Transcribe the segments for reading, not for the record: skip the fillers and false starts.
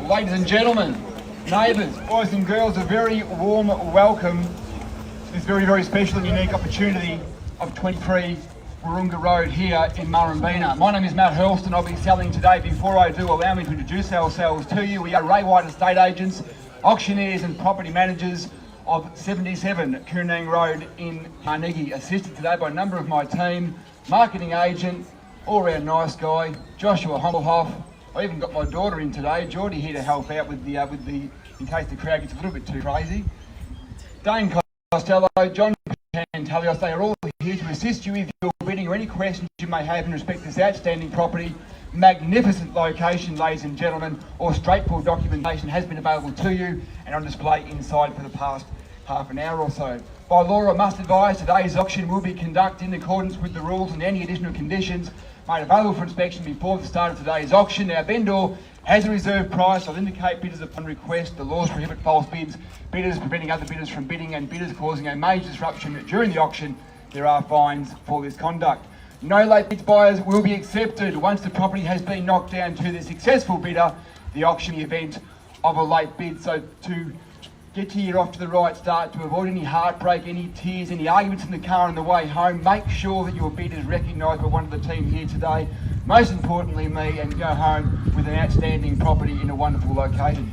Ladies and gentlemen, neighbours, boys and girls, a very warm welcome to this very, very special and unique opportunity of 23 Wahroongaa Road here in Murrumbeena. My name is Matt Hurlston. I'll be selling today. Before I do, allow me to introduce ourselves to you. We are Ray White estate agents, auctioneers and property managers of 77 Coonang Road in Carnegie, assisted today by a number of my team, marketing agent, all-round nice guy, Joshua Hommelhoff. I even got my daughter in today, Geordie, here to help out with the in case the crowd gets a little bit too crazy. Dane Costello, John Pantalios, they are all here to assist you with your bidding or any questions you may have in respect to this outstanding property. Magnificent location, ladies and gentlemen, or straightforward documentation has been available to you and on display inside for the past half an hour or so. By law, I must advise today's auction will be conducted in accordance with the rules and any additional conditions made available for inspection before the start of today's auction. Our vendor has a reserve price. I'll indicate bidders upon request. The laws prohibit false bids, bidders preventing other bidders from bidding, and bidders causing a major disruption during the auction. There are fines for this conduct. No late bids buyers will be accepted. Once the property has been knocked down to the successful bidder, the auction event of a late bid. So to get you off to the right start, to avoid any heartbreak, any tears, any arguments in the car on the way home, make sure that your bid is recognised by one of the team here today. Most importantly, me, and go home with an outstanding property in a wonderful location.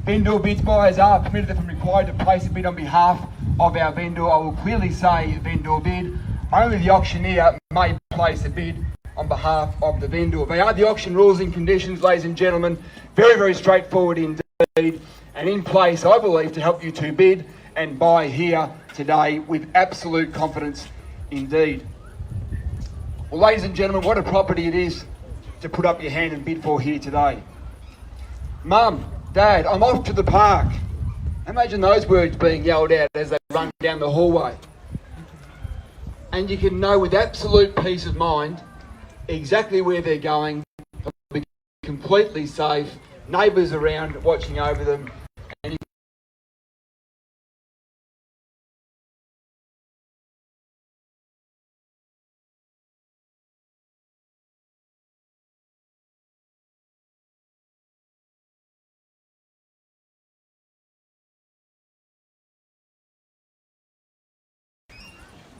Vendor bids buyers are permitted if required to place a bid on behalf of our vendor. I will clearly say vendor bid. Only the auctioneer may place a bid on behalf of the vendor. They are the auction rules and conditions, ladies and gentlemen. Very, very straightforward indeed, and in place, I believe, to help you to bid and buy here today with absolute confidence indeed. Well, ladies and gentlemen, what a property it is to put up your hand and bid for here today. Mum, Dad, I'm off to the park. Imagine those words being yelled out as they run down the hallway. And you can know with absolute peace of mind exactly where they're going. They'll be completely safe, neighbours around watching over them. And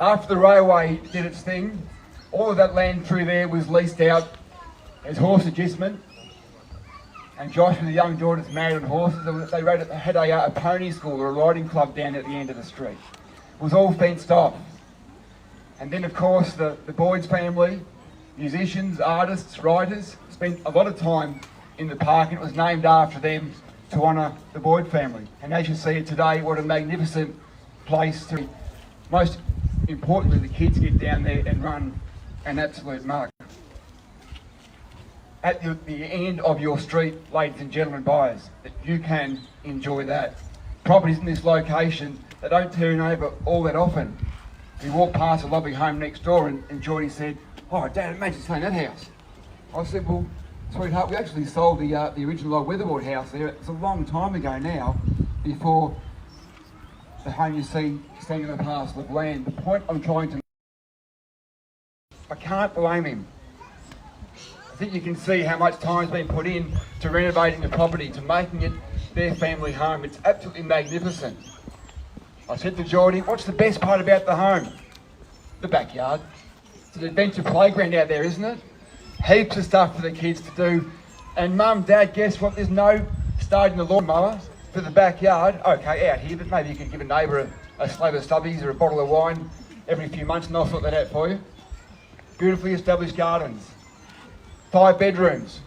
after the railway did its thing, all of that land through there was leased out as horse adjustment. And Josh with the young daughters married on horses. They had a pony school or a riding club down at the end of the street. It was all fenced off. And then, of course, the Boyd's family, musicians, artists, writers, spent a lot of time in the park, and it was named after them to honour the Boyd family. And as you see it today, what a magnificent place to be. Most importantly, the kids get down there and run an absolute muck. At the end of your street, ladies and gentlemen buyers, that you can enjoy that. Properties in this location that don't turn over all that often. We walked past a lovely home next door and Geordie said, "Oh, Dad, imagine selling that house." I said, "Well, sweetheart, we actually sold the original old weatherboard house there. It's a long time ago now, before the home you see standing on a parcel of land." The point I'm trying to make, I can't blame him. I think you can see how much time's been put in to renovating the property, to making it their family home. It's absolutely magnificent. I said to Geordie, "What's the best part about the home?" "The backyard. It's an adventure playground out there, isn't it? Heaps of stuff for the kids to do. And Mum, Dad, guess what? There's no starting the lawnmower for the backyard. Okay, out here, but maybe you could give a neighbour a slab of stubbies or a bottle of wine every few months and I'll sort that out for you." Beautifully established gardens. 5 bedrooms,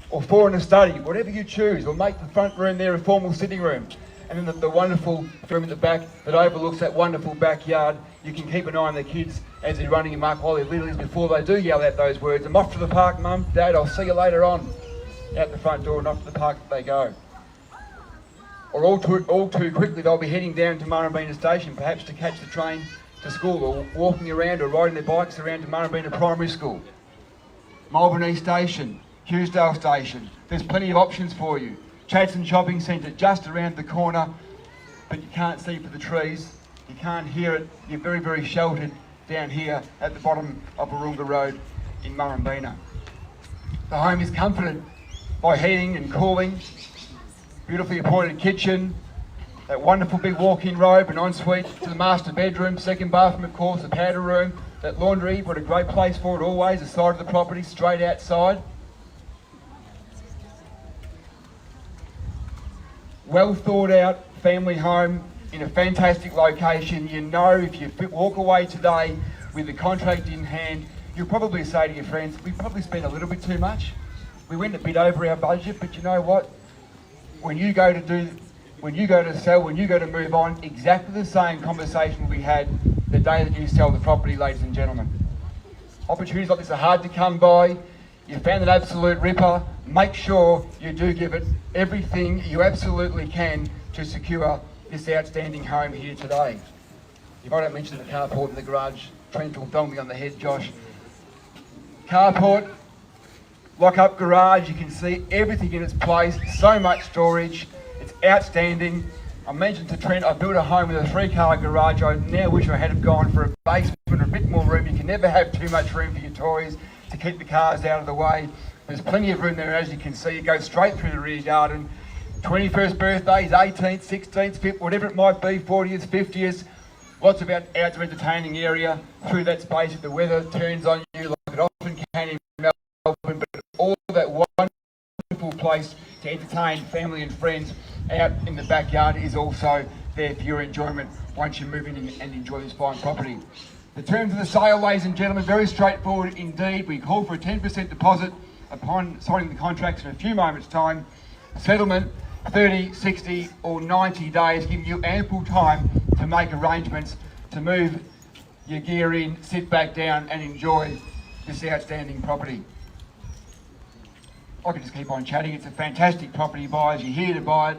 or 4 in a study, whatever you choose, or make the front room there a formal sitting room. And then the wonderful room at the back that overlooks that wonderful backyard. you can keep an eye on the kids as they're running amok while they're little, before they do yell out those words. I'm off to the park, Mum, Dad, I'll see you later on. Out the front door and off to the park they go. Or all too quickly they'll be heading down to Murrumbeena station, perhaps to catch the train to school, or walking around or riding their bikes around to Murrumbeena Primary School. Melbourne East Station, Hughesdale Station, there's plenty of options for you. Chadstone Shopping Centre just around the corner, but you can't see for the trees, you can't hear it, you're very, very sheltered down here at the bottom of Wahroongaa Road in Murrumbeena. The home is comforted by heating and cooling, beautifully appointed kitchen, that wonderful big walk-in robe, an ensuite to the master bedroom, second bathroom of course, a powder room, that laundry, what a great place for it always, the side of the property, straight outside. Well thought out family home in a fantastic location. You know, if you walk away today with the contract in hand, you'll probably say to your friends, we probably spent a little bit too much. We went a bit over our budget, but you know what? When you go to sell, when you go to move on, exactly the same conversation we had the day that you sell the property, ladies and gentlemen. Opportunities like this are hard to come by. You found an absolute ripper. Make sure you do give it everything you absolutely can to secure this outstanding home here today. If I don't mention the carport in the garage, Trent will dong me on the head, Josh. Carport, lock-up garage, you can see everything in its place, so much storage, it's outstanding. I mentioned to Trent, I built a home with a 3-car garage. I now wish I had gone for a basement or a bit more room. You can never have too much room for your toys to keep the cars out of the way. There's plenty of room there, as you can see. It goes straight through the rear garden. 21st birthdays, 18th, 16th, 5th, whatever it might be, 40th, 50th. Lots of outdoor entertaining area through that space if the weather turns on you like it often can in Melbourne, but all that wonderful place to entertain family and friends out in the backyard is also there for your enjoyment once you move in and enjoy this fine property. The terms of the sale, ladies and gentlemen, very straightforward indeed. We call for a 10% deposit upon signing the contracts in a few moments' time. Settlement 30, 60 or 90 days, giving you ample time to make arrangements to move your gear in, sit back down and enjoy this outstanding property. I could just keep on chatting. It's a fantastic property, buyers. You're here to buy it.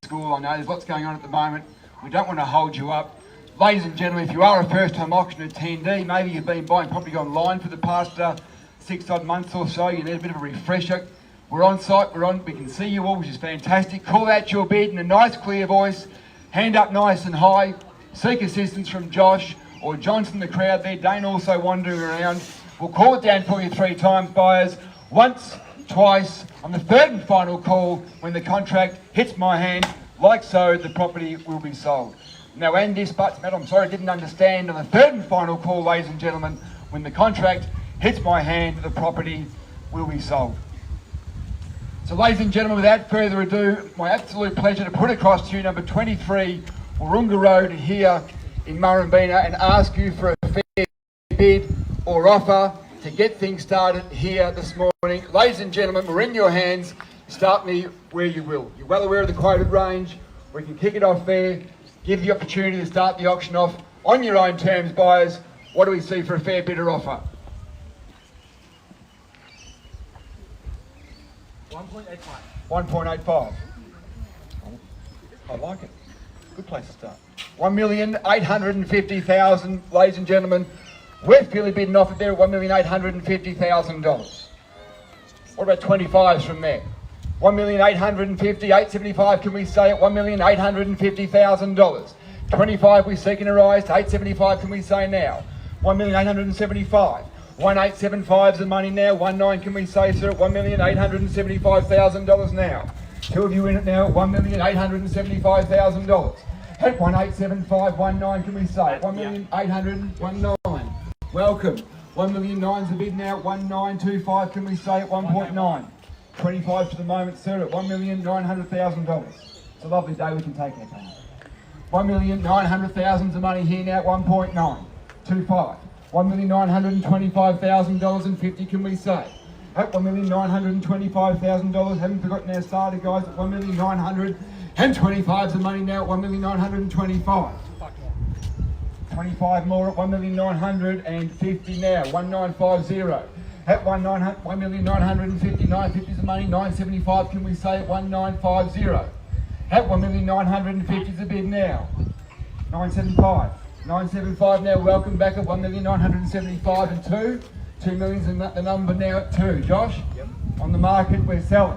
School, I know there's lots going on at the moment. We don't want to hold you up. Ladies and gentlemen, if you are a first-time auction attendee, maybe you've been buying property online for the past 6 odd months or so, you need a bit of a refresher. We're on site, we can see you all, which is fantastic. Call out your bid in a nice clear voice, hand up nice and high, seek assistance from Josh or Johnson, the crowd there, Dane also wandering around. We'll call it down for you 3 times, buyers, once, twice, on the 3rd and final call, when the contract hits my hand, like so, the property will be sold. Now, and this but, Matt, I'm sorry, I didn't understand. On the 3rd and final call, ladies and gentlemen, when the contract hits my hand, the property will be sold. So, ladies and gentlemen, without further ado, my absolute pleasure to put across to you number 23, Wahroongaa Road here in Murrumbeena, and ask you for a fair bid or offer to get things started here this morning. Ladies and gentlemen, we're in your hands. Start me where you will. You're well aware of the quoted range. We can kick it off there, give the opportunity to start the auction off on your own terms, buyers. What do we see for a fair bid or offer? 1.85. 1.85. I like it. Good place to start. 1,850,000, ladies and gentlemen. We're fairly bidding off it there at $1,850,000. What about 25s from there? 1,850,000, 875 can we say at $1,850,000. 25 we seeking a rise to 875 can we say now? 1,875,000. 1,875 is the money now. 19 can we say, sir, at $1,875,000 now. 2 of you in it now at $1,875,000. At 1,875, 19 can we say? 1,819. Welcome. 1,009 is the bid now. 1,925 can we say at 1.9. 25 to the moment, sir, at $1,900,000. It's a lovely day, we can take our time. 1,900,000 is the money here now at 1.9. 25. $1,925,000 and 50 can we say? At $1,925,000, haven't forgotten our starter guys at 1,925 is the money now at 1,925. 25 more at 1,950,000 now. 1950. At 1,950,000, 950 is the money. 975. Can we say at 1950? At 1,950 is the bid now. 975. 975 now. Welcome back at 1,975 and 2. 2 million's the number now at 2. Josh? Yep. On the market we're selling.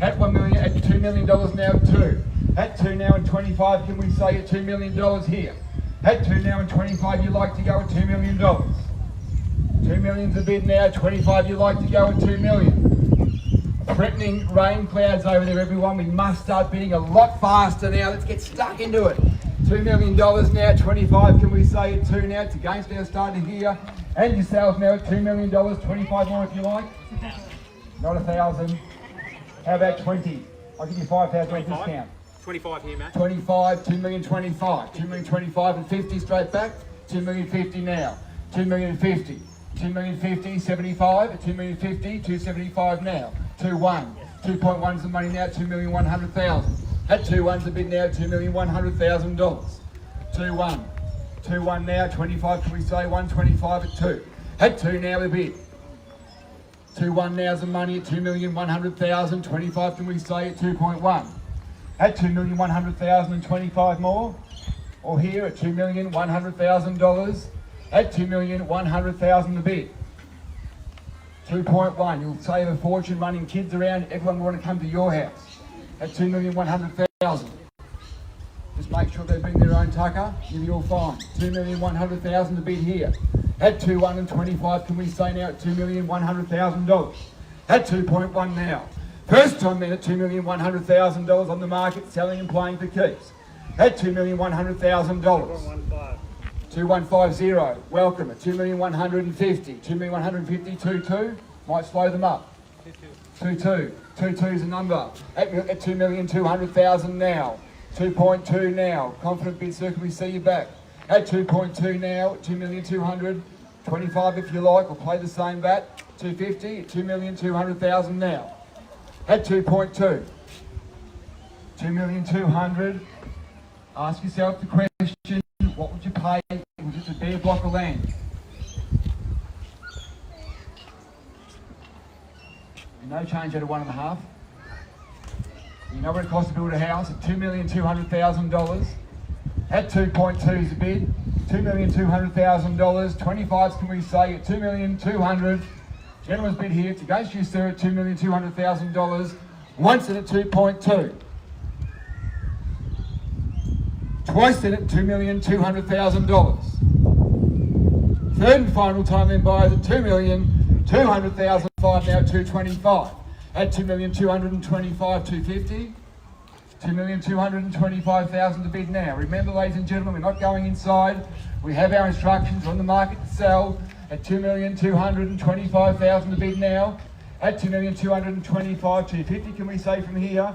At 1 million, at $2 million now at 2. At 2 now and 25, can we say at $2 million here? At 2 now and 25, you like to go at $2 million. 2 million's a bid now, 25 you like to go at 2 million. Threatening rain clouds over there, everyone. We must start bidding a lot faster now. Let's get stuck into it. $2 million now, 25, can we say at 2 now? It's against our starting here. And yourselves now at $2 million, 25 more if you like. Not 1,000. How about 20? I'll give you 5,000 discount. 25 here, Matt. 25, 2,025,000. 2,025,000 and 50 straight back. 2,050,000 now. 2,050,000. 2,050,000, 75. 2,050,000, 275 now. 2-1. 2.1's the money now. 2,100,000. At 2-1's the bid now. $2,100,000. 2-1. 2-1 now. 25. Can we say 125 at 2? At 2 now the bid. 2-1 now's the money at 2,100,000. 25 can we say at 2.1? At 2,100,000 and 25 more. Or here at $2,100,000. At 2,100,000 the bid. 2.1. You'll save a fortune running kids around. Everyone will want to come to your house. At 2,100,000. Just make sure they bring their own tucker. You'll find 2,100,000 to bid here. At 2.1 and 25, can we say now at $2,100,000? At 2.1 now. First time then at $2,100,000 on the market, selling and playing for keeps. At $2,100,000. 2,150. Welcome at 2,150. 2,150. 2.2. Might slow them up. 2.2. 2.2 is the number. At 2,200,000 now. 2.2 now. Confident bid, sir. Can we see you back? At 2.2 now, 2,200,000, 25 if you like, or play the same bat. 250 at 2,200,000 now. At 2.2, 2,200,000. Ask yourself the question: what would you pay? Was it a bare block of land? No change out of 1.5. You know what it costs to build a house at $2,200,000. At 2.2 is the bid, $2,200,000. 25s can we say at 2,200,000. Gentleman's bid here. It's against you, sir, at $2,200,000. Once in at 2.2. Twice in at $2,200,000. Third and final time then buys at $2,200,000. Now 225. At 2,225,000, 250. 2,225,000 to bid now. Remember, ladies and gentlemen, we're not going inside. We have our instructions on the market to sell at 2,225,000 to bid now. At 2,225,000, 250 can we say from here?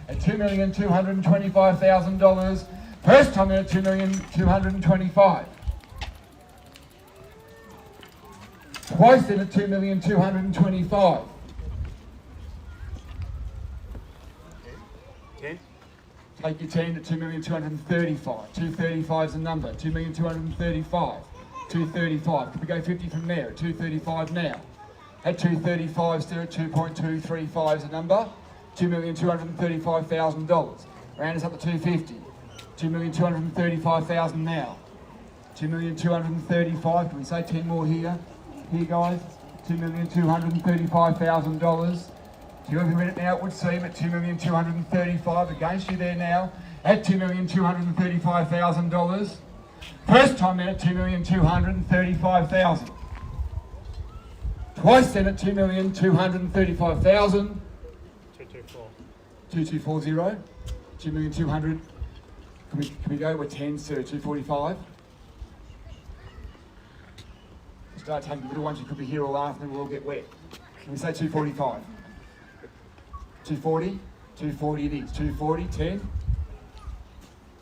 At $2,225,000. First time at 2,225,000. Twice then at 2,225,000. 10. Take your 10 to 2,235,000. 235 is the number. 2,235,000. 235. Could we go 50 from there? At 235 now. At 235, still at 2.235 is the number. $2,235,000. Round us up to 250. 2,235,000 now. 2,235,000. Can we say 10 more here? Here, guys. $2,235,000. Whoever read it now, it would seem at $2,235,000 against you there now at $2,235,000. First time then at $2,235,000. Twice then at $2,235,000. 2240. 2,200,000. Can we go with 10, sir? 245. Start taking the little ones. You could be here all afternoon. We'll all get wet. Can we say 245? 240, 240 it is, 240, 10,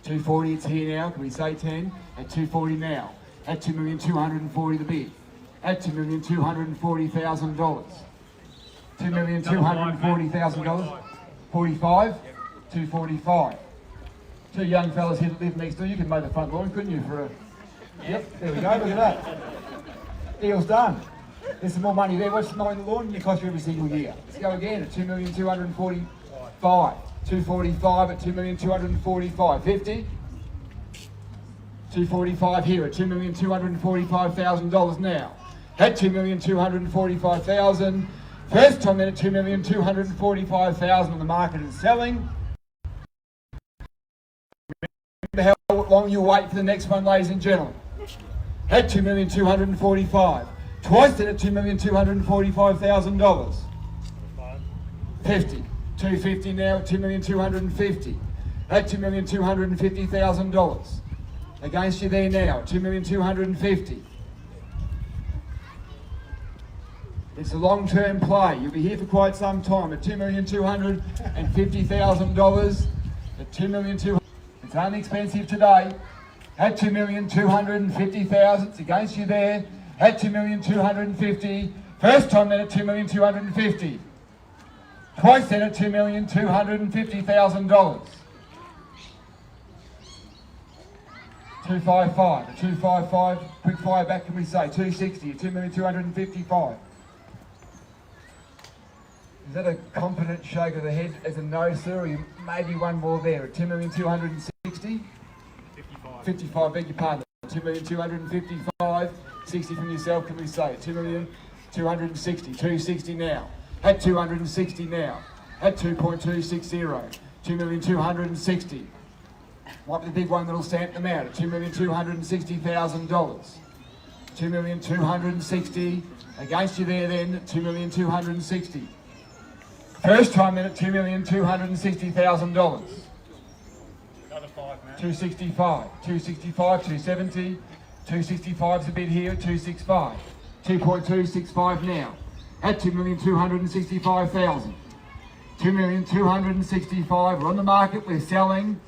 240 it's here now, can we say 10, at 240 now, at $2,240,000 the bid, at $2,240,000, $2,240,000, 45, 245, two young fellas here that live next door, you could mow the front lawn, couldn't you, for Yep, there we go, look at that. Deal's done. There's some more money there. What's mowing the lawn? It costs you every single year. Let's go again at 2,245,000. 245 at 2,245,000. 50. 245 here at $2,245,000 now. At 2,245,000. First time then at 2,245,000 on the market and selling. Remember how long you wait for the next one, ladies and gentlemen. At 2,245,000. Twice then at $2,245,000. 50. 250 now at 2,250,000. At $2,250,000. Against you there now at 2,250,000. It's a long-term play. You'll be here for quite some time at $2,250,000. At $2,250,000. It's only expensive today. At $2,250,000. It's against you there. At $2,250,000. First time then at $2,250,000. Twice then at $2,250,000. 255, a 255, quick fire back can we say, 260, a 2,255,000. Is that a confident shake of the head as a no, sir, or maybe one more there at 2,260,000? 55, beg your pardon, 2,255,000, 60 from yourself can we say, 2,260,000, 260 now, at 260 now, at 2.260, 2,260,000. Might be the big one that'll stamp them out at $2,260,000. 2,260,000 against you there then at 2,260,000. First time then at $2,260,000. Another 5, man. 265, 265, 270, 265's a bit here at 265. 2.265 now at 2,265,000. 2,265,000. We're on the market, we're selling.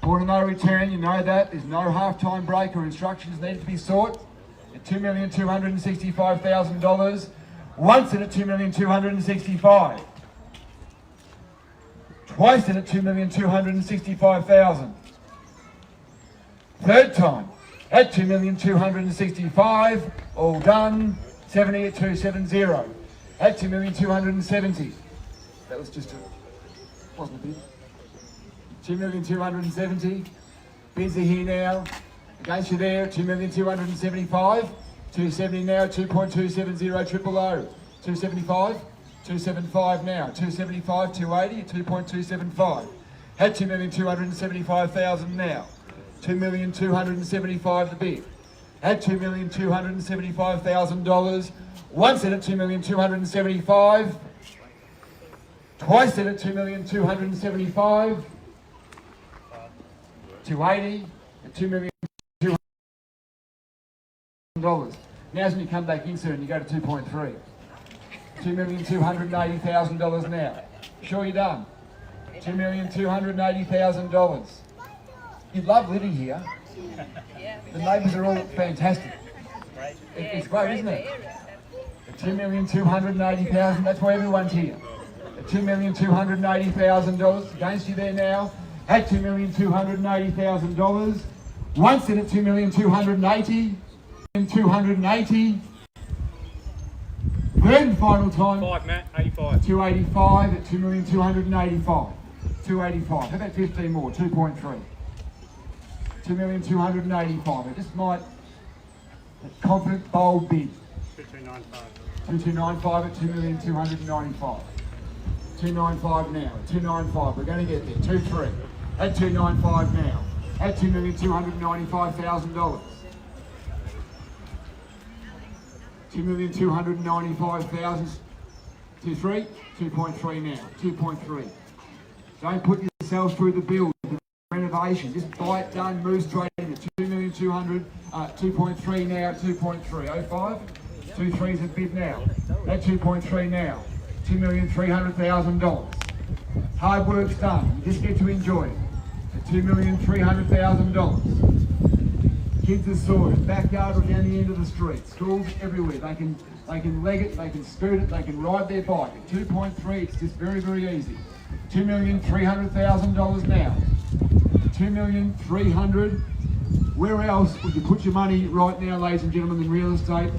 Point of no return, you know that. There's no half-time break or instructions needed to be sought. At $2,265,000. Once in at $2,265,000. Twice in at $2,265,000. Third time at $2,265,000. All done. 70 at 270. At $2,270,000. That was just a, wasn't a bid. 2,270,000. Bids are here now. Against you there, 2,275,000. 270 now, 2.270 triple O. 275, 275 now. 275, 280, 2.275. At 2,275,000 now. 2,275,000 the bid. At $2,275,000. Once in at 2,275,000. Twice in at 2,275,000. 280 at $2,200,000. Now's when you come back in, sir, and you go to 2.3. $2,280,000 now. Sure you're done. $2,280,000. You love living here. The neighbours are all fantastic. It's great, isn't it? At $2,280,000. That's why everyone's here. At $2,280,000 against you there now. At $2,280,000. Once in at $2,280,000. 280. Third and final time. 5, Matt. 85. 285 at 2,285,000. 285. How about 15 more? 2.3. 2,285,000. It just might. A confident, bold bid. 2295. 2295 at 2,295,000. 295 now. 295. We're going to get there. 23. At 295 now. At $2,295,000. 2,295,000. 2.3. 2.3 now. 2.3. Don't put yourselves through the build, the renovation. Just buy it done, move straight into 2,200,000. 2.3 now. 2.3. 05. 2.3's a bid now. At 2.3 now. $2,300,000. Hard work's done. You just get to enjoy it. At $2,300,000. Kids are sorted. Backyard or down the end of the street. Schools everywhere. They can leg it, they can scoot it, they can ride their bike. At 2.3, it's just very, very easy. $2,300,000 now. $2,300,000. Where else would you put your money right now, ladies and gentlemen, in real estate?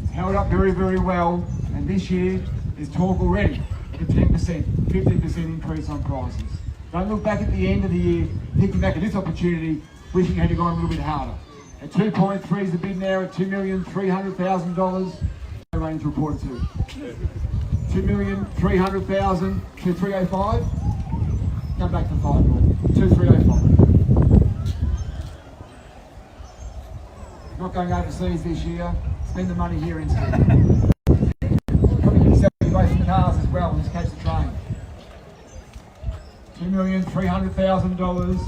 It's held up very, very well, and this year there's talk already of a 10%, 15% increase on prices. Don't look back at the end of the year, thinking back at this opportunity, wishing you had gone a little bit harder. At 2.3 is the bid now at $2,300,000. Range reported to 2,300,000 to 305. Come back to 5 more. 2305. Not going overseas this year. Spend the money here instead. Probably get yourself away from the cars as well and just catch the train. $2,300,000.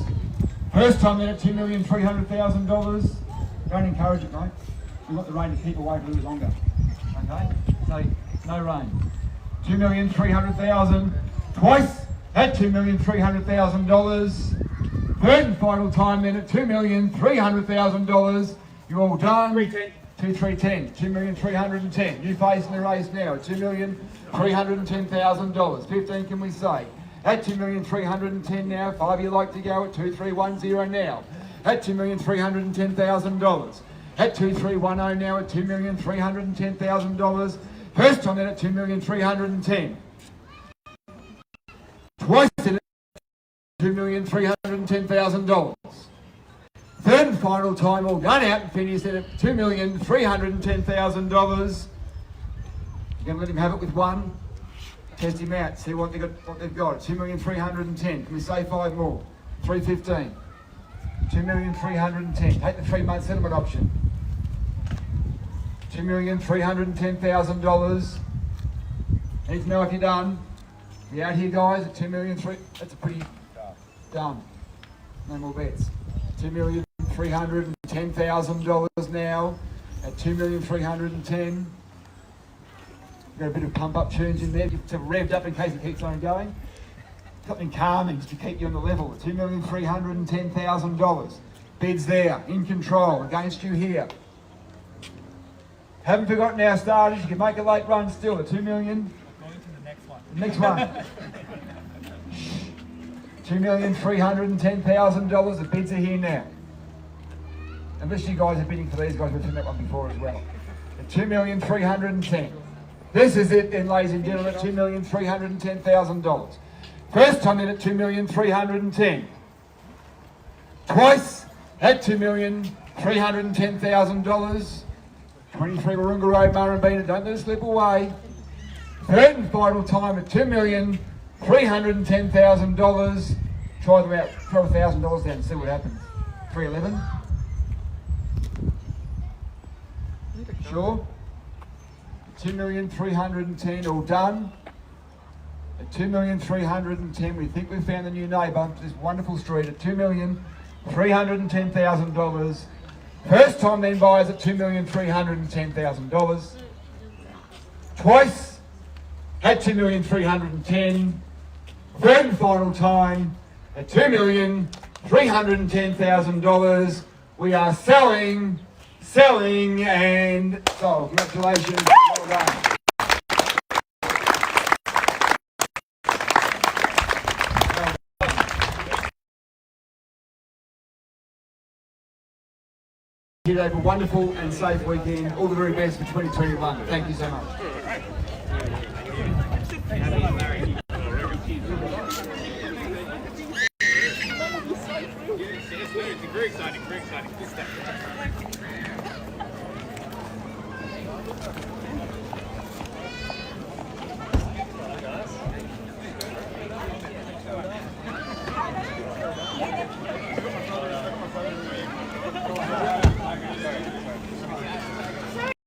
First time then at $2,300,000. Don't encourage it, mate. We want the rain to keep away for a little longer. Okay? So, no rain. $2,300,000. Twice at $2,300,000. Third and final time then at $2,300,000. You all done? 2,310. 2,310. New face in the race now at $2,310,000. 15 can we say? At 2,310 now. 5 you like to go at 2,310 now. At $2,310,000. At 2,310 now at $2,310,000. First time then at 2,310. Twice in at $2,310,000. Third and final time, all done out and finished at $2,310,000. You're going to let him have it with one. Test him out, see what they've got. 2,310,000. Can we say 5 more? 315. 2,310,000. Take the 3-month settlement option. $2,310,000. Need to know if you're done. You out here, guys, at $2,300,000. That's a pretty done. No more bets. $2,310,000 now at $2,310,000. Got a bit of pump up tunes in there to revved up in case it keeps on going. Something calming just to keep you on the level. $2,310,000. Bids there, in control, against you here. Haven't forgotten our starters. You can make a late run still at $2 million. Next one. $2,310,000. The bids are here now. Unless you guys are bidding for these guys, we've seen that one before as well. At $2,310,000. This is it then, ladies and gentlemen, at $2,310,000. First time in at $2,310,000. Twice at $2,310,000. 23 Wahroongaa Road, Murrumbeena. Don't let it slip away. Third and final time at $2,310,000. Try them out. Throw $1,000 down and see what happens. 311. Sure. 2,310,000 all done. At 2,310,000, we think we've found the new neighbour to this wonderful street at $2,310,000. First time then buyers at $2,310,000. Twice at $2,310,000. Third and final time at $2,310,000. We are selling, and sold. Congratulations. Well done. You have a wonderful and safe weekend. All the very best for 2021. Thank you so much. Very exciting, very exciting.